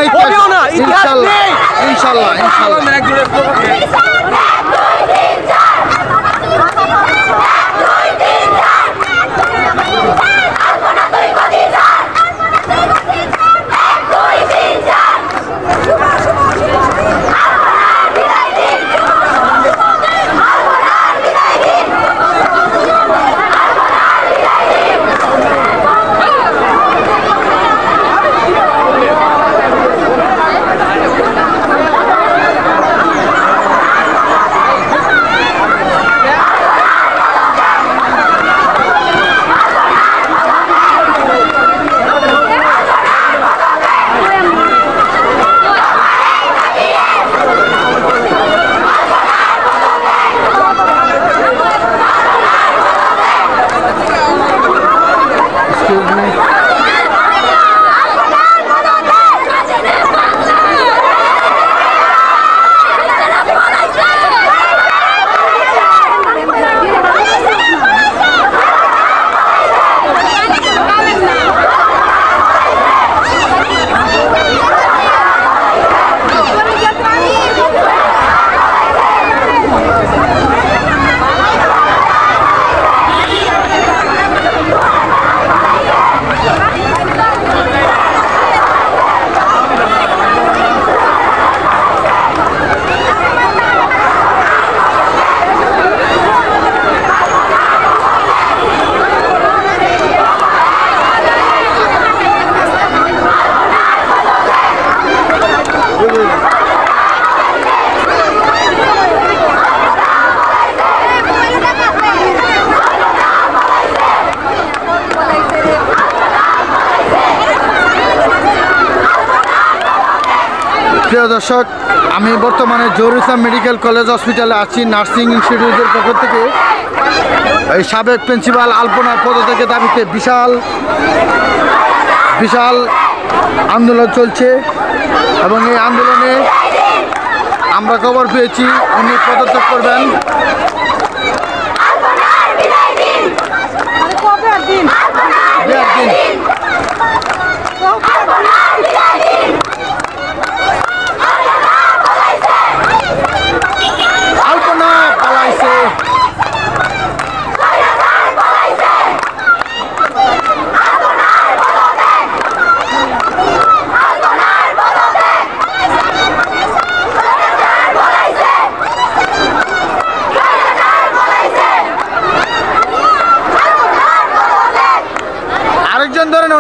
ইনশাআল্লাহ ইনশাআল্লাহ ইনশাআল্লাহ। প্রিয় দর্শক, আমি বর্তমানে জহুর ইসলাম মেডিকেল কলেজ হসপিটালে আছি। নার্সিং ইনস্টিটিউটের পক্ষ থেকে এই সাবেক প্রিন্সিপাল আলপনার পদত্যাগের দাবিতে বিশাল আন্দোলন চলছে এবং এই আন্দোলনে আমরা খবর পেয়েছি উনি পদত্যাগ করবেন।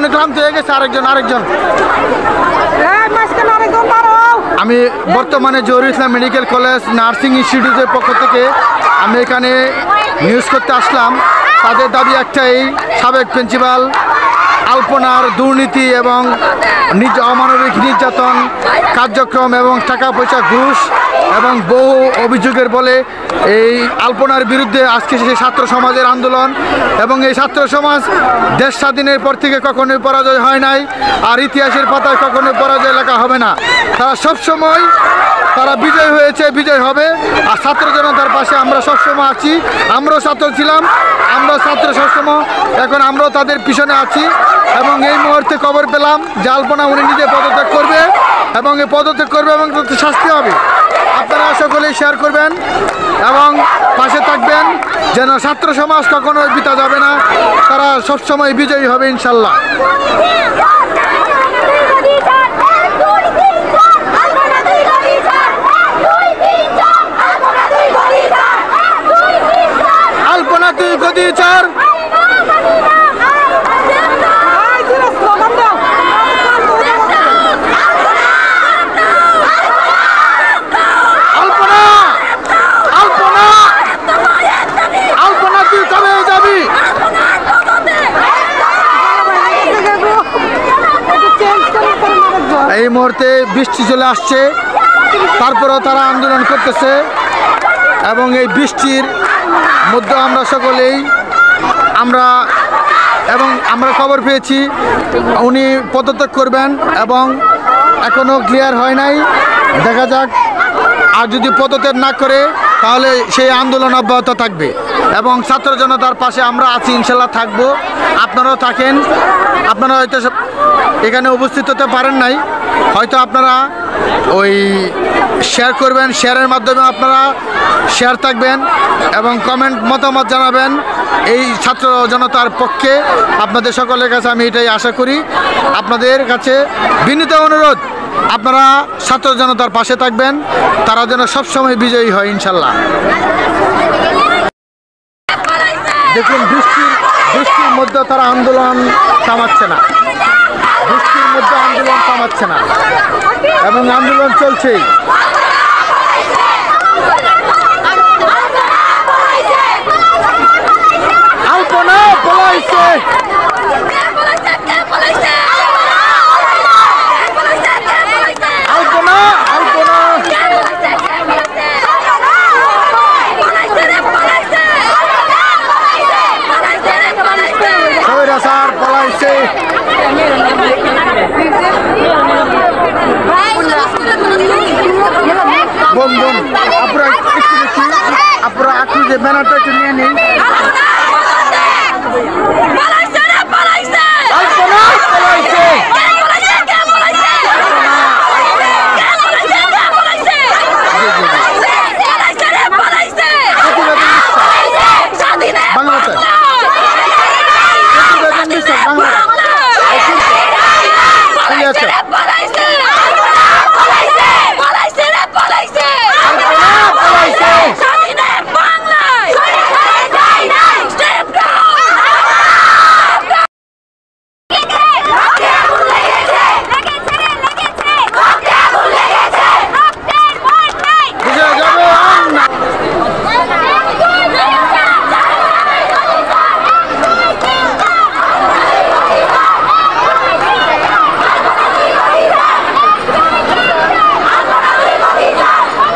অনেক ক্লান্ত হয়ে গেছে। আরেকজন আমি বর্তমানে জহুর ইসলাম মেডিকেল কলেজ নার্সিং ইনস্টিটিউটের পক্ষ থেকে আমি এখানে নিউজ করতে আসলাম। তাদের দাবি একটাই, সাবেক প্রিন্সিপাল আলপনার দুর্নীতি এবং অমানবিক নির্যাতন কার্যক্রম এবং টাকা পয়সা ঘুষ এবং বহু অভিযোগের বলে এই আলপনার বিরুদ্ধে আজকে সেই ছাত্র সমাজের আন্দোলন। এবং এই ছাত্র সমাজ দেশ স্বাধীনের পর থেকে কখনোই পরাজয় হয় নাই, আর ইতিহাসের পাতায় কখনোই পরাজয় লেখা হবে না। তারা সবসময় তারা বিজয় হয়েছে, বিজয় হবে। আর ছাত্র জনতার পাশে আমরা সবসময় আছি। আমরাও ছাত্র ছিলাম, আমরা ছাত্র সবসময়, এখন আমরাও তাদের পিছনে আছি। এবং এই মুহূর্তে খবর পেলাম যে আলপনা উনি নিজে পদত্যাগ করবে এবং এই পদত্যাগ করবে এবং তাতে শাস্তি হবে। আপনারা সকলেই শেয়ার করবেন এবং পাশে থাকবেন, যেন ছাত্র সমাজ কখনোই বিতা যাবে না, তারা সবসময় বিজয়ী হবে ইনশাল্লাহ। আলপনা তুই গদি চার, এই মুহূর্তে বৃষ্টি চলে আসছে, তারপরেও তারা আন্দোলন করতেছে এবং এই বৃষ্টির মধ্যে আমরা সকলেই আমরা খবর পেয়েছি উনি পদত্যাগ করবেন এবং এখনও ক্লিয়ার হয় নাই। দেখা যাক, আর যদি পদত্যাগ না করে তাহলে সেই আন্দোলন অব্যাহত থাকবে এবং ছাত্র জনতার পাশে আমরা আছি, ইনশাল্লাহ থাকবো। আপনারাও থাকেন। আপনারা হয়তো এখানে উপস্থিত হতে পারেন নাই, হয়তো আপনারা ওই শেয়ার করবেন, শেয়ারের মাধ্যমে আপনারা শেয়ার থাকবেন এবং কমেন্ট মতামত জানাবেন এই ছাত্র জনতার পক্ষে। আপনাদের সকলের কাছে আমি এটাই আশা করি। আপনাদের কাছে বিনীত অনুরোধ, আপনারা ছাত্র জনতার পাশে থাকবেন, তারা যেন সবসময় বিজয়ী হয় ইনশাল্লাহ। দেখুন বৃষ্টির মধ্যে তারা আন্দোলন থামাচ্ছে না, বৃষ্টির মধ্যে আন্দোলন থামাচ্ছে না এবং আন্দোলন চলছেই। আলপনা পলাইছে, আলপনা আলপনা স্বৈরাচার পলাইছে। বোন বোন আপনারা একটু দেখি, আপনারা একটু যে ব্যানারটা একটু নিয়ে নিন।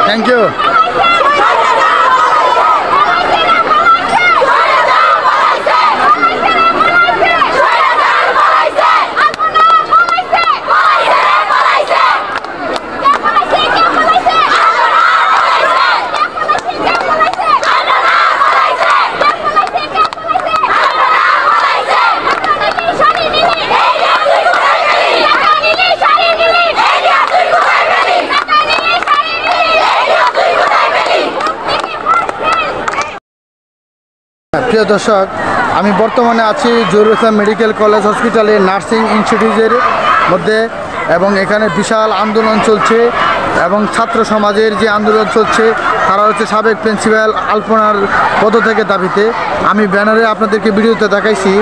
Thank you. প্রিয় দর্শক, আমি বর্তমানে আছি জহুরুল ইসলাম মেডিকেল কলেজ হসপিটালে নার্সিং ইনস্টিটিউটের মধ্যে এবং এখানে বিশাল আন্দোলন চলছে এবং ছাত্র সমাজের যে আন্দোলন চলছে তারা হচ্ছে সাবেক প্রিন্সিপাল আলপনার পদত্যাগের দাবিতে। আমি ব্যানারে আপনাদেরকে ভিডিওতে দেখাইছি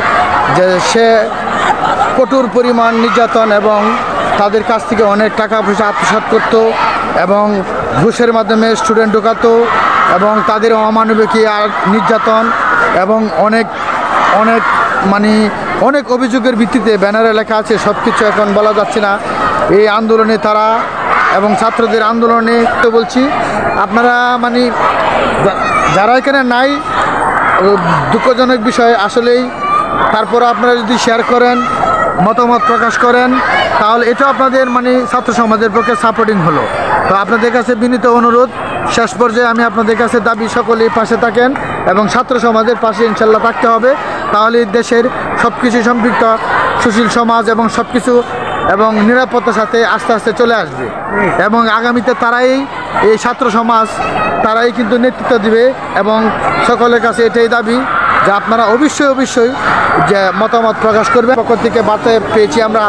যে সে কঠোর পরিমাণ নির্যাতন এবং তাদের কাছ থেকে অনেক টাকা পয়সা আত্মসাৎ করতো এবং ঘুষের মাধ্যমে স্টুডেন্ট ঢোকাতো এবং তাদের অমানবিক আর নির্যাতন এবং অনেক অনেক অনেক অভিযোগের ভিত্তিতে ব্যানারে লেখা আছে। সব কিছু এখন বলা যাচ্ছে না। এই আন্দোলনে তারা এবং ছাত্রদের আন্দোলনে বলছি, আপনারা যারা এখানে নাই, দুঃখজনক বিষয় আসলেই। তারপর আপনারা যদি শেয়ার করেন, মতামত প্রকাশ করেন, তাহলে এটা আপনাদের ছাত্র সমাজের পক্ষে সাপোর্টিং হলো। তো আপনাদের কাছে বিনীত অনুরোধ, শেষ পর্যায়ে আমি আপনাদের কাছে দাবি সকলেই পাশে থাকেন এবং ছাত্র সমাজের পাশে ইনশাল্লাহ থাকতে হবে। তাহলে দেশের সব কিছু সম্পৃক্ত সুশীল সমাজ এবং সব কিছু এবং নিরাপত্তার সাথে আস্তে আস্তে চলে আসবে এবং আগামীতে তারাই এই ছাত্র সমাজ তারাই কিন্তু নেতৃত্ব দিবে এবং সকলের কাছে এটাই দাবি যে আপনারা অবশ্যই যে মতামত প্রকাশ করবে। পক্ষ থেকে বার্তা পেয়েছি আমরা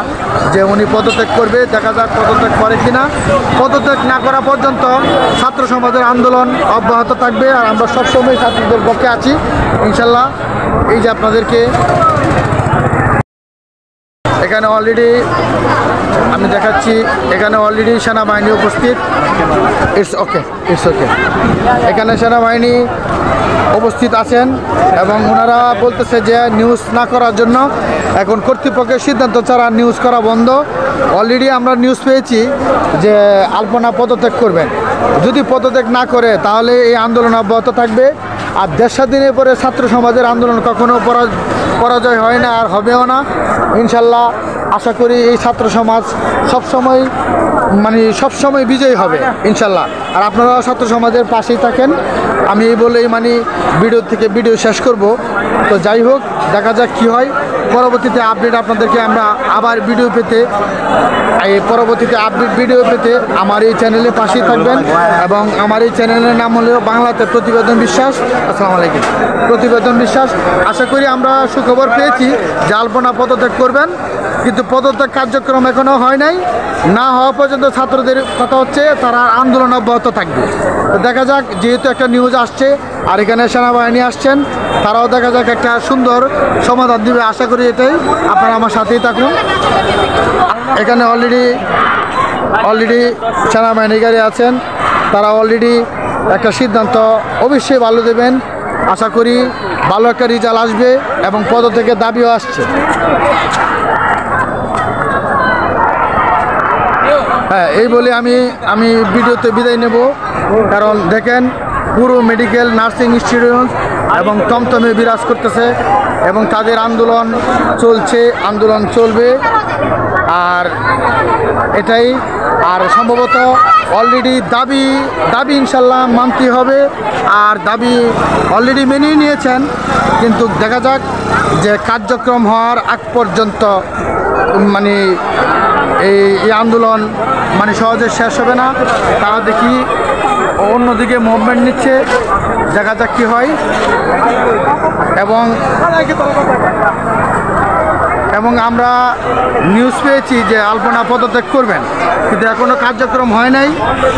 যে উনি পদত্যাগ করবে, দেখা যাক পদত্যাগ করে কিনা। পদত্যাগ না করা পর্যন্ত ছাত্র সমাজের আন্দোলন অব্যাহত থাকবে আর আমরা সবসময় ছাত্রদের পক্ষে আছি ইনশাল্লাহ। এই যে আপনাদেরকে এখানে অলরেডি আমি দেখাচ্ছি, এখানে অলরেডি সেনাবাহিনী উপস্থিত। It's okay. এখানে সেনাবাহিনী উপস্থিত আছেন এবং ওনারা বলতেছে যে নিউজ না করার জন্য এখন কর্তৃপক্ষের সিদ্ধান্ত ছাড়া নিউজ করা বন্ধ। অলরেডি আমরা নিউজ পেয়েছি যে আলপনা পদত্যাগ করবেন। যদি পদত্যাগ না করে তাহলে এই আন্দোলন অব্যাহত থাকবে। আর দেশ স্বাধীনের পরে ছাত্র সমাজের আন্দোলন কখনো পরাজয় হয় না আর হবেও না ইনশাল্লাহ। আশা করি এই ছাত্র সমাজ সবসময় মানে সবসময় বিজয়ী হবে ইনশাল্লাহ। আর আপনারা ছাত্র সমাজের পাশেই থাকেন, আমি এই বলেই মানে ভিডিও শেষ করব। তো যাই হোক, দেখা যাক কী হয়। পরবর্তীতে আপডেট আপনাদেরকে আমরা আবার পরবর্তীতে আপডেট ভিডিও পেতে আমার এই চ্যানেলের পাশেই থাকবেন। এবং আমার এই চ্যানেলের নাম হলো বাংলাতে প্রতিবেদন বিশ্বাস। আসসালামু আলাইকুম। প্রতিবেদন বিশ্বাস। আশা করি আমরা সুখবর পেয়েছি যে আলপনা পদত্যাগ করবেন, কিন্তু পদত্যাগ কার্যক্রম এখনও হয় নাই। না হওয়া পর্যন্ত ছাত্রদের কথা হচ্ছে তারা আন্দোলন অব্যাহত থাকবে। তো দেখা যাক, যেহেতু একটা নিউজ আসছে আর এখানে সেনাবাহিনী আসছেন, তারাও দেখা যাক একটা সুন্দর সমাধান দিবে। আশা করি এটাই। আপনারা আমার সাথেই থাকুন। এখানে অলরেডি সেনাবাহিনী গাড়ি আছেন, তারা অলরেডি একটা সিদ্ধান্ত অবশ্যই ভালো দেবেন। আশা করি ভালো একটা রেজাল্ট আসবে এবং পদত্যাগের দাবিও আসছে। হ্যাঁ, এই বলে আমি ভিডিওতে বিদায় নেব। কারণ দেখেন, পুরো মেডিকেল নার্সিং ইনস্টিটিউট এবং টমটমে বিরাজ করতেছে এবং তাদের আন্দোলন চলছে, আন্দোলন চলবে। আর এটাই। আর সম্ভবত অলরেডি দাবি ইনশাল্লাহ মানতে হবে। আর দাবি অলরেডি মেনেই নিয়েছেন, কিন্তু দেখা যাক যে কার্যক্রম হওয়ার আগ পর্যন্ত মানে এই আন্দোলন মানে সহজে শেষ হবে না। তারা দেখি অন্যদিকে মুভমেন্ট নিচ্ছে, দেখা যাক কী হয়। এবং আমরা নিউজ পেয়েছি যে আলপনা পদত্যাগ করবেন, কিন্তু এখনও কার্যক্রম হয় নাই।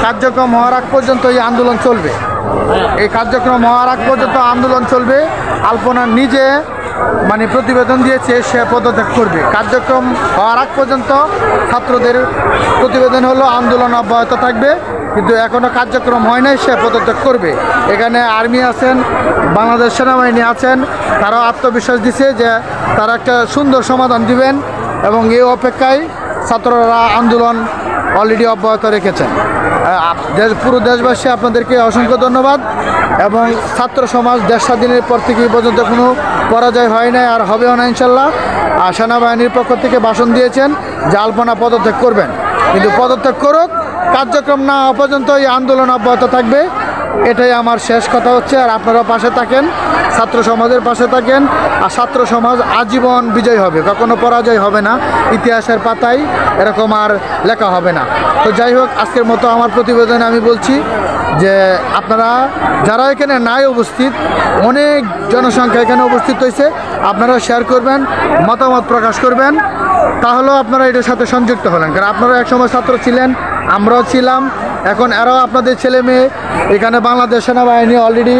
কার্যক্রম হওয়ার আগ পর্যন্ত এই আন্দোলন চলবে। এই কার্যক্রম হওয়ার আগ পর্যন্ত আন্দোলন চলবে। আলপনা নিজে মানে প্রতিবেদন দিয়েছে সে পদত্যাগ করবে। কার্যক্রম হওয়ার আগ পর্যন্ত ছাত্রদের প্রতিবেদন হলো আন্দোলন অব্যাহত থাকবে, কিন্তু এখনও কার্যক্রম হয় নাই, সে পদত্যাগ করবে। এখানে আর্মি আছেন, বাংলাদেশ সেনাবাহিনী আছেন, তারাও আত্মবিশ্বাস দিছে যে তারা একটা সুন্দর সমাধান দিবেন। এবং এই অপেক্ষায় ছাত্ররা আন্দোলন অলরেডি অব্যাহত রেখেছেন। পুরো দেশবাসী আপনাদেরকে অসংখ্য ধন্যবাদ। এবং ছাত্র সমাজ দেশ স্বাধীনের পর থেকে এই পর্যন্ত কোনো পরাজয় হয় নাই, আর হবেও না ইনশাল্লাহ। আর সেনাবাহিনীর পক্ষ থেকে ভাষণ দিয়েছেন যে আলপনা পদত্যাগ করবেন, কিন্তু পদত্যাগ করুক, কার্যক্রম না হওয়া পর্যন্ত এই আন্দোলন অব্যাহত থাকবে। এটাই আমার শেষ কথা হচ্ছে। আর আপনারা পাশে থাকেন, ছাত্র সমাজের পাশে থাকেন। আর ছাত্র সমাজ আজীবন বিজয় হবে, কখনো পরাজয় হবে না। ইতিহাসের পাতায় এরকম আর লেখা হবে না। তো যাই হোক, আজকের মতো আমার প্রতিবেদনে আমি বলছি যে আপনারা যারা এখানে নাই উপস্থিত, অনেক জনসংখ্যা এখানে উপস্থিত হয়েছে, আপনারা শেয়ার করবেন, মতামত প্রকাশ করবেন, তাহলেও আপনারা এটার সাথে সংযুক্ত হলেন। কারণ আপনারা একসময় ছাত্র ছিলেন, আমরাও ছিলাম, এখন এরাও আপনাদের ছেলে মেয়ে। এখানে বাংলাদেশ সেনাবাহিনী অলরেডি